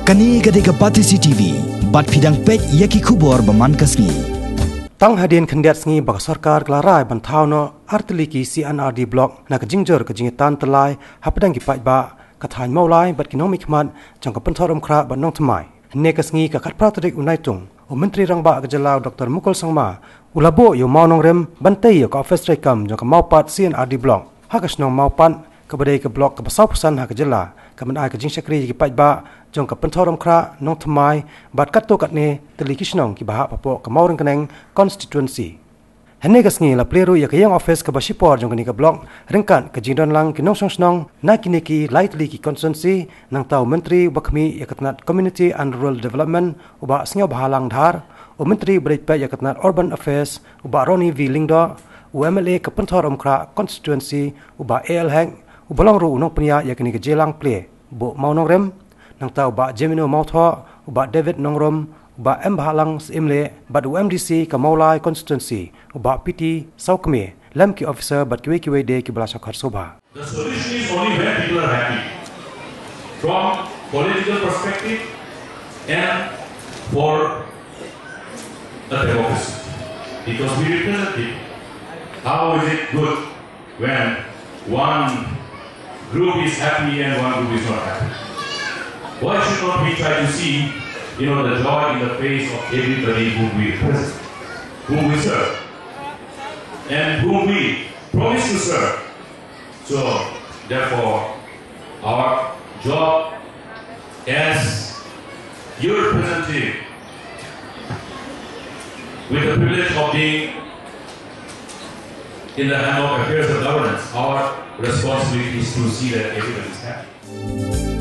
Kani gadega Bathymmai TV, bat pidang pek yaki kubor baman kasngi. Tang hadin kendiat sengi bak sarkar kelarai bantau no artiliki C&Rd blok na kejingjor kejingitan telai hapadang kipat ba kathan maulai bat kinong mikmat jang kapentor umkra bat nong temai. Ne kasngi kakat pratodik unaitung. Menteri Rangba kejelau Dr. Mukul Sangma ulabo yo mau nong rem bantai yo ka office Treikam jang ka Mawpat C&Rd blok. Hakas nong Mawpat kebadai ke blok ke besau pesan ha kejela kemenai kejing syakri kipat ba jong ka pentorom kra nong temai bat kato katne telikisnong ki bahak papo ke maureng keneng constituency. Hene kasngi la pleru ya ke yang office ke Shipor jong kini ke blok rengkan ke jingdon lang kinong song na kini ki lightly ki constituency nang tau menteri bakmi ya ketnat community and rural development uba singau bahalang dhar o menteri beripet ya ketnat urban affairs uba Roni V Lingdo UMLA ke pentorom kra constituency uba AL hang ubalong ru unong penia ya kini ke jelang Plie bo mau nong rem nang tau ba Jemino Mautho uba David Nongrom uba M Bahalang Imle bat UMDC ke Maulai constituency uba PT Saukme lem ki officer bat kiwe de ki belasok harsoba. The solution is only when people are happy from political perspective and for the democracy, because we represent it. How is it good when one group is happy and one group is not happy? Why should not we try to see, the joy in the face of everybody whom we represent, whom we serve, and whom we promise to serve? So, therefore, our job as your representative, with the privilege of being in the hand of affairs of governance, our responsibility is to see that everybody is happy.